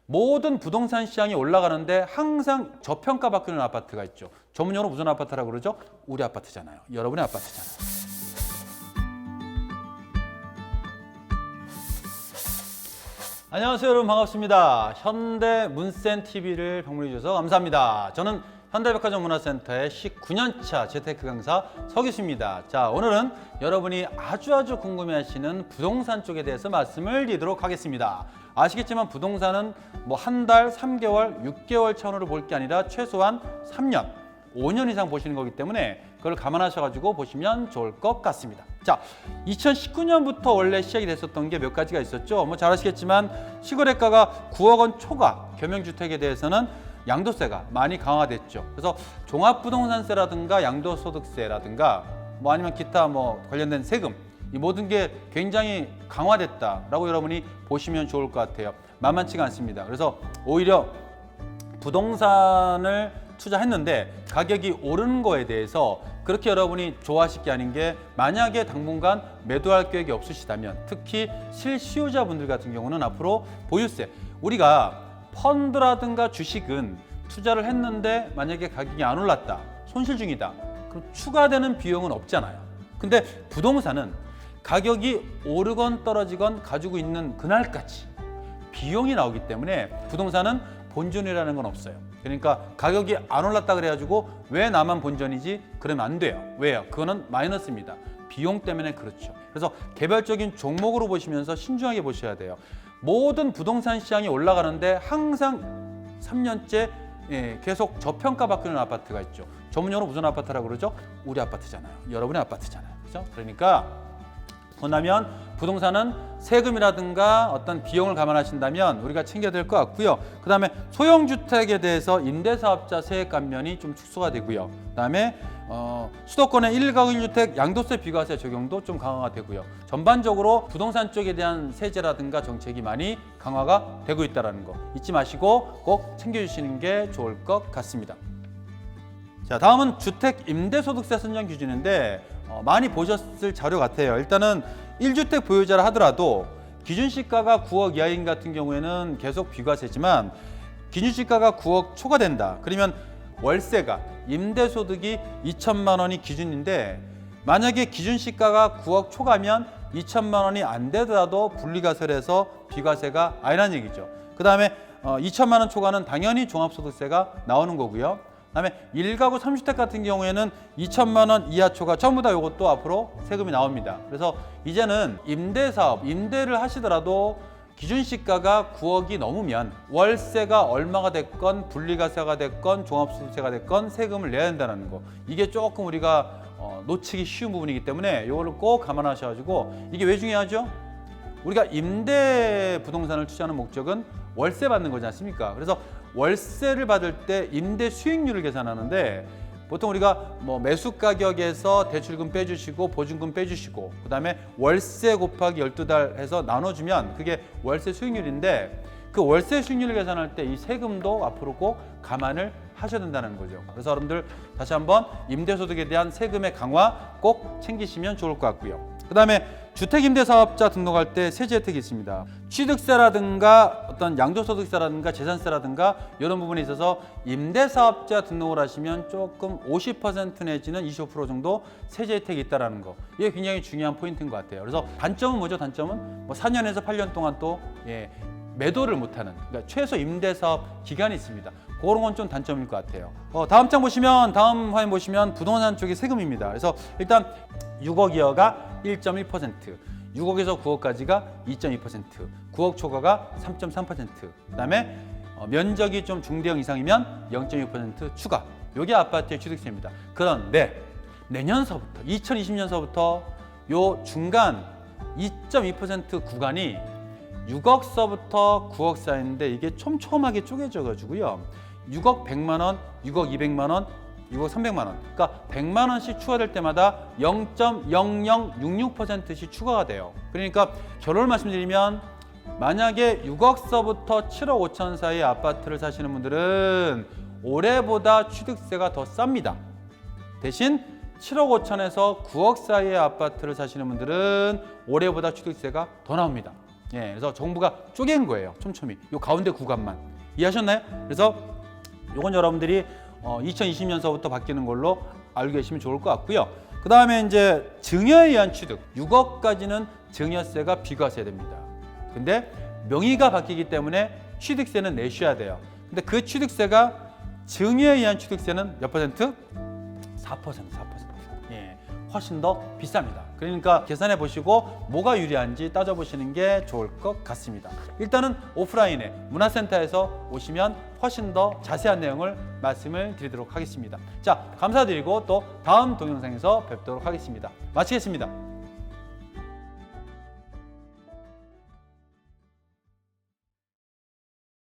모든 부동산 시장이 올라가는데 항상 저평가 받고 있는 아파트가 있죠. 전문용어로 무슨 아파트라고 그러죠? 우리 아파트잖아요. 여러분의 아파트잖아요. 안녕하세요, 여러분. 반갑습니다. 현대문센TV를 방문해 주셔서 감사합니다. 저는 현대백화점 문화센터의 19년차 재테크 강사 서기수입니다. 자, 오늘은 여러분이 아주 궁금해하시는 부동산 쪽에 대해서 말씀을 드리도록 하겠습니다. 아시겠지만 부동산은 뭐 한 달, 3개월, 6개월 차원으로 볼 게 아니라 최소한 3년, 5년 이상 보시는 거기 때문에 그걸 감안하셔가지고 보시면 좋을 것 같습니다. 자, 2019년부터 원래 시작이 됐었던 게 몇 가지가 있었죠. 뭐 잘 아시겠지만 시골의가가 9억 원 초과 겸용주택에 대해서는 양도세가 많이 강화됐죠. 그래서 종합부동산세라든가 양도소득세라든가 뭐 아니면 기타 뭐 관련된 세금, 이 모든 게 굉장히 강화됐다라고 여러분이 보시면 좋을 것 같아요. 만만치가 않습니다. 그래서 오히려 부동산을 투자했는데 가격이 오르는 거에 대해서 그렇게 여러분이 좋아하실 게 아닌 게, 만약에 당분간 매도할 계획이 없으시다면, 특히 실수요자분들 같은 경우는 앞으로 보유세, 우리가 펀드라든가 주식은 투자를 했는데 만약에 가격이 안 올랐다, 손실 중이다, 그럼 추가되는 비용은 없잖아요. 근데 부동산은 가격이 오르건 떨어지건 가지고 있는 그날까지 비용이 나오기 때문에 부동산은 본전이라는 건 없어요. 그러니까 가격이 안 올랐다 그래가지고 왜 나만 본전이지? 그러면 안 돼요. 왜요? 그거는 마이너스입니다. 비용 때문에 그렇죠. 그래서 개별적인 종목으로 보시면서 신중하게 보셔야 돼요. 모든 부동산 시장이 올라가는데 항상 3년째 계속 저평가 받고 있는 아파트가 있죠. 전문용어로 무슨 아파트라고 그러죠? 우리 아파트잖아요. 여러분의 아파트잖아요. 그렇죠? 그러니까 본다면 부동산은 세금이라든가 어떤 비용을 감안하신다면 우리가 챙겨야 될 것 같고요. 그 다음에 소형주택에 대해서 임대사업자 세액 감면이 좀 축소가 되고요. 그 다음에 수도권의 1가구 1주택 양도세 비과세 적용도 좀 강화가 되고요. 전반적으로 부동산 쪽에 대한 세제라든가 정책이 많이 강화가 되고 있다는 거 잊지 마시고 꼭 챙겨주시는 게 좋을 것 같습니다. 자, 다음은 주택 임대소득세 선정 기준인데 많이 보셨을 자료 같아요. 일단은 1주택 보유자라 하더라도 기준시가가 9억 이하인 같은 경우에는 계속 비과세지만, 기준시가가 9억 초과된다 그러면 월세가, 임대소득이 2천만 원이 기준인데, 만약에 기준시가가 9억 초과면 2천만 원이 안 되더라도 분리과세해서 비과세가 아니라는 얘기죠. 그 다음에 2천만 원 초과는 당연히 종합소득세가 나오는 거고요. 그다음에 1가구 3주택 같은 경우에는 2천만 원 이하 초과 전부 다 이것도 앞으로 세금이 나옵니다. 그래서 이제는 임대사업, 임대를 하시더라도 기준시가가 9억이 넘으면 월세가 얼마가 됐건 분리과세가 됐건 종합소득세가 됐건 세금을 내야 된다는 거, 이게 조금 우리가 놓치기 쉬운 부분이기 때문에 이거를 꼭 감안하셔가지고, 이게 왜 중요하죠? 우리가 임대 부동산을 투자하는 목적은 월세 받는 거지 않습니까? 그래서 월세를 받을 때 임대 수익률을 계산하는데, 보통 우리가 뭐 매수 가격에서 대출금 빼주시고 보증금 빼주시고 그 다음에 월세 곱하기 12달 해서 나눠주면 그게 월세 수익률인데, 그 월세 수익률을 계산할 때 이 세금도 앞으로 꼭 감안을 하셔야 된다는 거죠. 그래서 여러분들 다시 한번 임대소득에 대한 세금의 강화 꼭 챙기시면 좋을 것 같고요. 그 다음에 주택임대사업자 등록할 때 세제 혜택이 있습니다. 취득세라든가 어떤 양도소득세라든가 재산세라든가 이런 부분에 있어서 임대사업자 등록을 하시면 조금 50% 내지는 25% 정도 세제 혜택이 있다는 거, 이게 굉장히 중요한 포인트인 것 같아요. 그래서 단점은 뭐죠? 단점은 뭐 4년에서 8년 동안 또 매도를 못하는, 그러니까 최소 임대사업 기간이 있습니다. 그런 건 좀 단점일 것 같아요. 다음 장 보시면, 다음 화면 보시면 부동산 쪽의 세금입니다. 그래서 일단 6억 이하가 1.1%, 6억에서 9억까지가 2.2%, 9억 초과가 3.3%, 그다음에 면적이 좀 중대형 이상이면 0.6% 추가. 이게 아파트의 취득세입니다. 그런데 내년서부터 2020년서부터 요 중간 2.2% 구간이 6억서부터 9억 사이인데 이게 촘촘하게 쪼개져 가지고요. 6억 100만 원, 6억 200만 원, 6억 300만 원. 그러니까 100만 원씩 추가될 때마다 0.0066%씩 추가가 돼요. 그러니까 결론을 말씀드리면, 만약에 6억서부터 7억 5천 사이의 아파트를 사시는 분들은 올해보다 취득세가 더 쌉니다. 대신 7억 5천에서 9억 사이의 아파트를 사시는 분들은 올해보다 취득세가 더 나옵니다. 예, 그래서 정부가 쪼갠 거예요. 촘촘히. 요 가운데 구간만. 이해하셨나요? 그래서 요건 여러분들이 2020년서부터 바뀌는 걸로 알고 계시면 좋을 것 같고요. 그 다음에 이제 증여에 의한 취득. 6억까지는 증여세가 비과세야 됩니다. 근데 명의가 바뀌기 때문에 취득세는 내셔야 돼요. 근데 그 취득세가 증여에 의한 취득세는 몇 퍼센트? 4%. 예, 훨씬 더 비쌉니다. 그러니까 계산해 보시고 뭐가 유리한지 따져보시는 게 좋을 것 같습니다. 일단은 오프라인에 문화센터에서 오시면 훨씬 더 자세한 내용을 말씀을 드리도록 하겠습니다. 자, 감사드리고 또 다음 동영상에서 뵙도록 하겠습니다. 마치겠습니다.